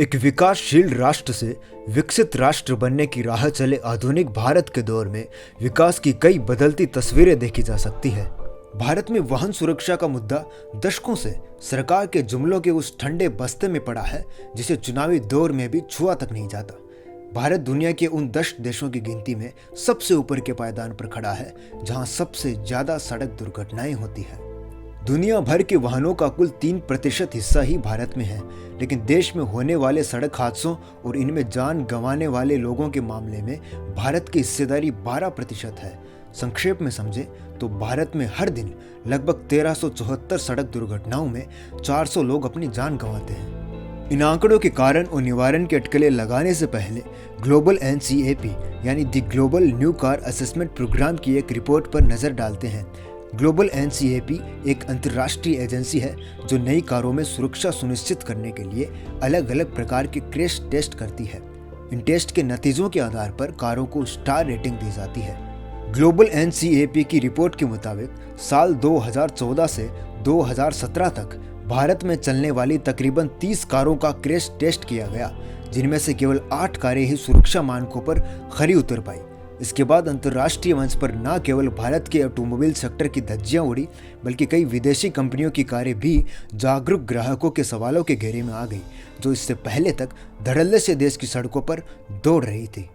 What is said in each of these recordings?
एक विकासशील राष्ट्र से विकसित राष्ट्र बनने की राह चले आधुनिक भारत के दौर में विकास की कई बदलती तस्वीरें देखी जा सकती है। भारत में वाहन सुरक्षा का मुद्दा दशकों से सरकार के जुमलों के उस ठंडे बस्ते में पड़ा है जिसे चुनावी दौर में भी छुआ तक नहीं जाता। भारत दुनिया के उन 10 देशों की गिनती में सबसे ऊपर के पायदान पर खड़ा है जहां सबसे ज्यादा सड़क दुर्घटनाएं होती है। दुनिया भर के वाहनों का कुल 3% हिस्सा ही भारत में है, लेकिन देश में होने वाले सड़क हादसों और इनमें जान गंवाने वाले लोगों के मामले में भारत की हिस्सेदारी 12% है। संक्षेप में समझे तो भारत में हर दिन लगभग 1374 सड़क दुर्घटनाओं में 400 लोग अपनी जान गंवाते हैं। इन आंकड़ों के कारण और निवारण के अटकलें लगाने से पहले ग्लोबल NCAP यानी the global new car assessment programme की एक रिपोर्ट पर नजर डालते हैं। ग्लोबल NCAP एक अंतर्राष्ट्रीय एजेंसी है जो नई कारों में सुरक्षा सुनिश्चित करने के लिए अलग अलग प्रकार के क्रैश टेस्ट करती है। इन टेस्ट के नतीजों के आधार पर कारों को स्टार रेटिंग दी जाती है। ग्लोबल NCAP की रिपोर्ट के मुताबिक साल 2014 से 2017 तक भारत में चलने वाली तकरीबन 30 कारों का क्रैश टेस्ट किया गया, जिनमें से केवल 8 कारें ही सुरक्षा मानकों पर खरी उतर पाई। इसके बाद अंतर्राष्ट्रीय मंच पर न केवल भारत के ऑटोमोबाइल सेक्टर की धज्जियां उड़ी, बल्कि कई विदेशी कंपनियों की कारें भी जागरूक ग्राहकों के सवालों के घेरे में आ गई, जो इससे पहले तक धड़ल्ले से देश की सड़कों पर दौड़ रही थी।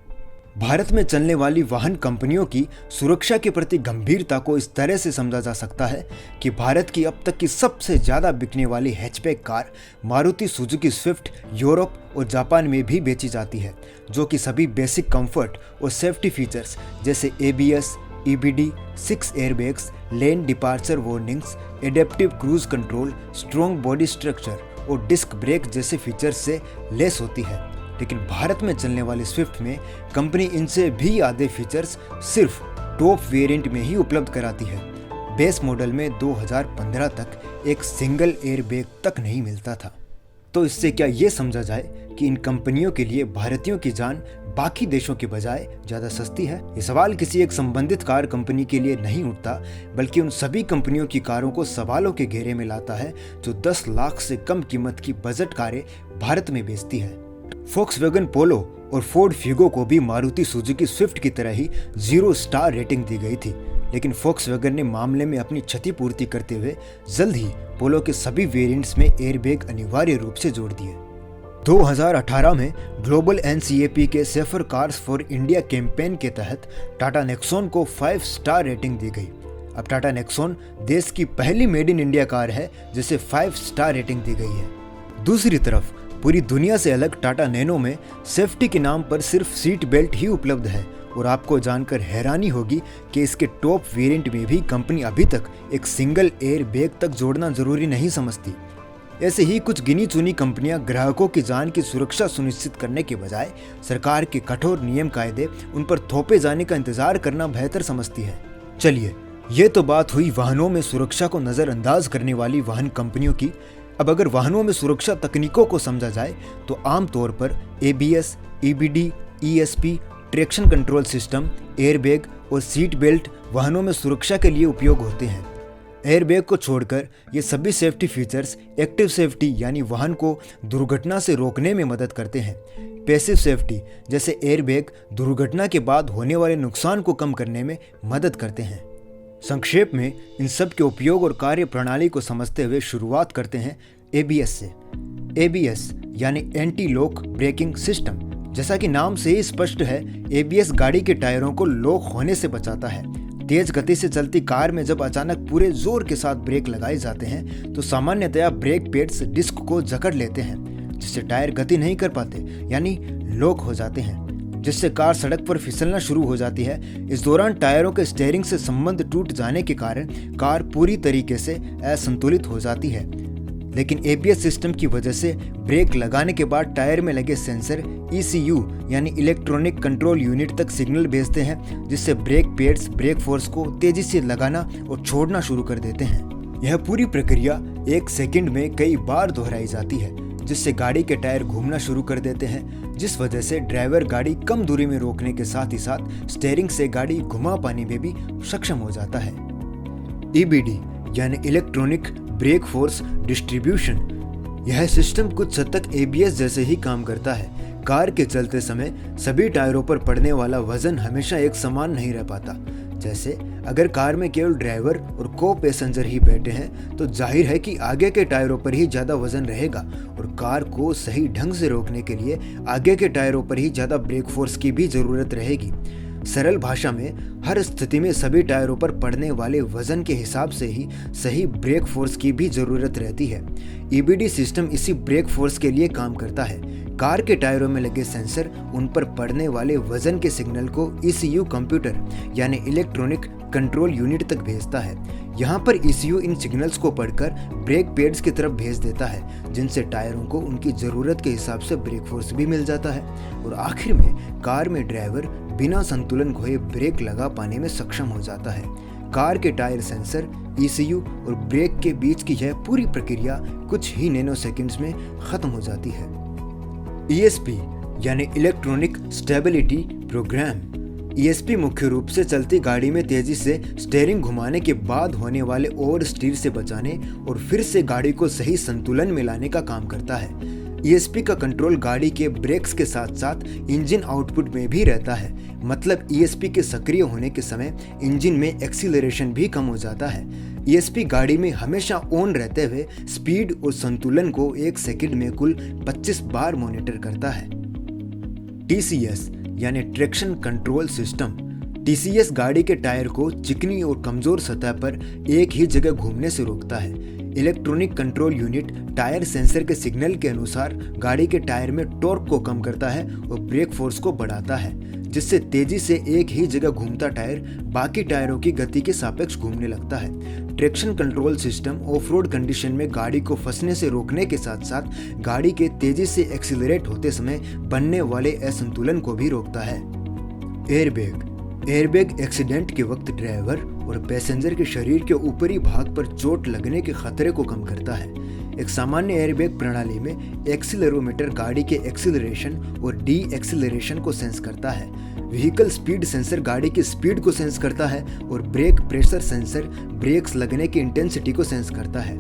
भारत में चलने वाली वाहन कंपनियों की सुरक्षा के प्रति गंभीरता को इस तरह से समझा जा सकता है कि भारत की अब तक की सबसे ज्यादा बिकने वाली hatchback car Maruti Suzuki Swift Europe और जापान में भी बेची जाती है, जो कि सभी बेसिक कंफर्ट और सेफ्टी फीचर्स जैसे ABS, EBD, 6 airbags, lane departure warnings, adaptive cruise control, strong body structure और डिस्क ब्रेक जैसे फीचर्स से लेस होती है। लेकिन भारत में चलने वाली स्विफ्ट में कंपनी इनसे भी आधे फीचर्स सिर्फ टॉप वेरिएंट में ही उपलब्ध कराती है। बेस मॉडल में 2015 तक एक सिंगल एयरबैग तक नहीं मिलता था। तो इससे क्या ये समझा जाए कि इन कंपनियों के लिए भारतीयों की जान बाकी देशों के बजाय ज्यादा सस्ती है? ये सवाल किसी एक संबंधित कार कंपनी के लिए नहीं उठता, बल्कि उन सभी कंपनियों की कारों को सवालों के घेरे में लाता है जो 10 लाख से कम कीमत की बजट कारें भारत में बेचती है। फोक्सवैगन पोलो और फोर्ड फिगो को भी मारुति सुजुकी स्विफ्ट की तरह ही 0 स्टार रेटिंग दी गई थी, लेकिन फोक्सवैगन ने मामले में अपनी क्षतिपूर्ति करते हुए जल्द ही पोलो के सभी वेरिएंट्स में एयरबैग अनिवार्य रूप से जोड़ दिए। 2018 में ग्लोबल NCAP के safer cars for India campaign के तहत टाटा नेक्सॉन को 5 स्टार रेटिंग दी गई। अब टाटा नेक्सॉन देश की पहली मेड इन इंडिया कार है जिसे 5 स्टार रेटिंग दी गई है। दूसरी तरफ पूरी दुनिया से अलग टाटा नैनो में सेफ्टी के नाम पर सिर्फ सीट बेल्ट ही उपलब्ध है, और आपको जानकर हैरानी होगी कि इसके टॉप वेरिएंट में भी कंपनी अभी तक एक सिंगल एयर बैग तक जोड़ना जरूरी नहीं समझती। ऐसे ही कुछ गिनी चुनी कंपनियां ग्राहकों की जान की सुरक्षा सुनिश्चित करने के बजाय सरकार के कठोर नियम कायदे उन पर थोपे जाने का इंतजार करना बेहतर समझती है। चलिए, ये तो बात हुई वाहनों में सुरक्षा को नजरअंदाज करने वाली वाहन कंपनियों की। अब अगर वाहनों में सुरक्षा तकनीकों को समझा जाए तो आमतौर पर ABS, EBD, ESP, traction control system, airbag और सीट बेल्ट वाहनों में सुरक्षा के लिए उपयोग होते हैं। एयरबैग को छोड़कर ये सभी सेफ्टी फीचर्स एक्टिव सेफ्टी यानी वाहन को दुर्घटना से रोकने में मदद करते हैं। पैसिव सेफ्टी जैसे एयरबैग दुर्घटना के बाद होने वाले नुकसान को कम करने में मदद करते हैं। संक्षेप में इन सब के उपयोग और कार्य प्रणाली को समझते हुए शुरुआत करते हैं ABS से। ABS यानी एंटी लॉक ब्रेकिंग सिस्टम। जैसा कि नाम से ही स्पष्ट है, ABS गाड़ी के टायरों को लॉक होने से बचाता है। तेज गति से चलती कार में जब अचानक पूरे जोर के साथ ब्रेक लगाए जाते हैं तो सामान्यतया ब्रेक पैड्स डिस्क को जकड़ लेते हैं, जिससे टायर गति नहीं कर पाते यानी लॉक हो जाते हैं, जिससे कार सड़क पर फिसलना शुरू हो जाती है। इस दौरान टायरों के स्टीयरिंग से संबंध टूट जाने के कारण कार पूरी तरीके से असंतुलित हो जाती है। लेकिन ABS सिस्टम की वजह से ब्रेक लगाने के बाद टायर में लगे सेंसर ECU यानी इलेक्ट्रॉनिक कंट्रोल यूनिट तक सिग्नल भेजते हैं, जिससे ब्रेक पैड्स ब्रेक फोर्स को तेजी से लगाना और छोड़ना शुरू कर देते हैं। यह पूरी प्रक्रिया 1 सेकंड में कई बार दोहराई जाती है, जिससे गाड़ी के टायर घूमना शुरू कर देते हैं, जिस वजह से ड्राइवर गाड़ी कम दूरी में रोकने के साथ ही साथ स्टीयरिंग से गाड़ी घुमा पाने में भी सक्षम हो जाता है। EBD यानी इलेक्ट्रॉनिक ब्रेक फोर्स डिस्ट्रीब्यूशन यह सिस्टम कुछ हद तक एबीएस जैसे ही काम करता है। कार के चलते समय सभी टायरों पर पड़ने वाला वजन हमेशा एक समान नहीं रह पाता। जैसे अगर कार में केवल ड्राइवर और को पैसेंजर ही बैठे हैं तो जाहिर है कि आगे के टायरों पर ही ज़्यादा वजन रहेगा और कार को सही ढंग से रोकने के लिए आगे के टायरों पर ही ज़्यादा ब्रेक फोर्स की भी ज़रूरत रहेगी। सरल भाषा में हर स्थिति में सभी टायरों पर पड़ने वाले वजन के हिसाब से ही सही ब्रेक फोर्स की भी ज़रूरत रहती है। ईबीडी सिस्टम इसी ब्रेक फोर्स के लिए काम करता है। कार के टायरों में लगे सेंसर उन पर पड़ने वाले वजन के सिग्नल को ईसीयू कंप्यूटर यानी इलेक्ट्रॉनिक कंट्रोल यूनिट तक भेजता है। यहाँ पर ईसीयू इन सिग्नल्स को पढ़कर ब्रेक पैड्स की तरफ भेज देता है, जिनसे टायरों को उनकी ज़रूरत के हिसाब से ब्रेक फोर्स भी मिल जाता है और आखिर में कार में ड्राइवर बिना संतुलन खोए ब्रेक लगा पाने में सक्षम हो जाता है। कार के टायर सेंसर, ईसीयू और ब्रेक के बीच की यह पूरी प्रक्रिया कुछ ही नैनो सेकंड्स में खत्म हो जाती है। ईएसपी यानी इलेक्ट्रॉनिक स्टेबिलिटी प्रोग्राम। ईएसपी मुख्य रूप से चलती गाड़ी में तेजी से स्टीयरिंग घुमाने के बाद होने वाले ओवर स्टीयर से बचाने और फिर से गाड़ी को सही संतुलन में लाने का काम करता है। ईएसपी का कंट्रोल गाड़ी के ब्रेक्स के साथ साथ इंजन आउटपुट में भी रहता है। मतलब ईएसपी के सक्रिय होने के समय इंजन में एक्सीलरेशन भी कम हो जाता है। ईएसपी गाड़ी में हमेशा ऑन रहते हुए स्पीड और संतुलन को 1 सेकंड में कुल 25 बार मॉनिटर करता है। टीसीएस यानी ट्रैक्शन कंट्रोल सिस्टम। टीसीएस गाड़ी के टायर को चिकनी और कमजोर सतह पर एक ही जगह घूमने से रोकता है। Electronic control unit tyre sensor के सिग्नल के अनुसार गाड़ी के टायर में टॉर्क को कम करता है और ब्रेक फोर्स को बढ़ाता है, जिससे तेजी से एक ही जगह घूमता टायर बाकी टायरों की गति के सापेक्ष घूमने लगता है। Traction control system of road condition में गाड़ी को फंसने से रोकने के साथ साथ गाड़ी के तेजी से एक्सीलरेट होते समय बनने वाले असंतुलन को भी रोकता है। एयरबैग एक्सीडेंट के वक्त ड्राइवर और पैसेंजर के शरीर के ऊपरी भाग पर चोट लगने के खतरे को कम करता है। एक सामान्य एयरबैग प्रणाली में एक्सीलरोमीटर गाड़ी के एक्सीलरेशन और डी एक्सीलरेशन को सेंस करता है। व्हीकल स्पीड सेंसर गाड़ी की स्पीड को सेंस करता है और ब्रेक प्रेशर सेंसर ब्रेक्स लगने की इंटेंसिटी को सेंस करता है।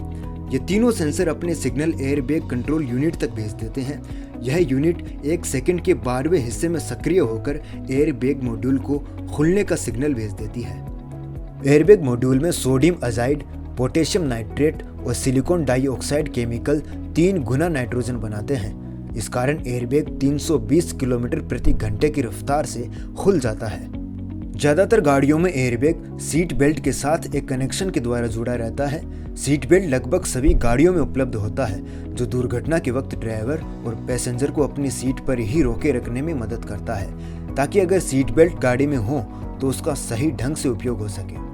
ये तीनों सेंसर अपने सिग्नल एयरबैग कंट्रोल यूनिट तक भेज देते हैं। यह यूनिट 1 सेकंड के 12वें हिस्से में सक्रिय होकर एयरबैग मॉड्यूल को खुलने का सिग्नल भेज देती है। एयरबैग मॉड्यूल में सोडियम अजाइड, पोटेशियम नाइट्रेट और सिलिकॉन डाइऑक्साइड केमिकल 3 गुना नाइट्रोजन बनाते हैं। इस कारण एयरबैग 320 किलोमीटर प्रति घंटे की रफ्तार से खुल जाता है। ज़्यादातर गाड़ियों में एयरबैग सीट बेल्ट के साथ एक कनेक्शन के द्वारा जुड़ा रहता है। सीट बेल्ट लगभग सभी गाड़ियों में उपलब्ध होता है, जो दुर्घटना के वक्त ड्राइवर और पैसेंजर को अपनी सीट पर ही रोके रखने में मदद करता है, ताकि अगर सीट बेल्ट गाड़ी में हो तो उसका सही ढंग से उपयोग हो सके।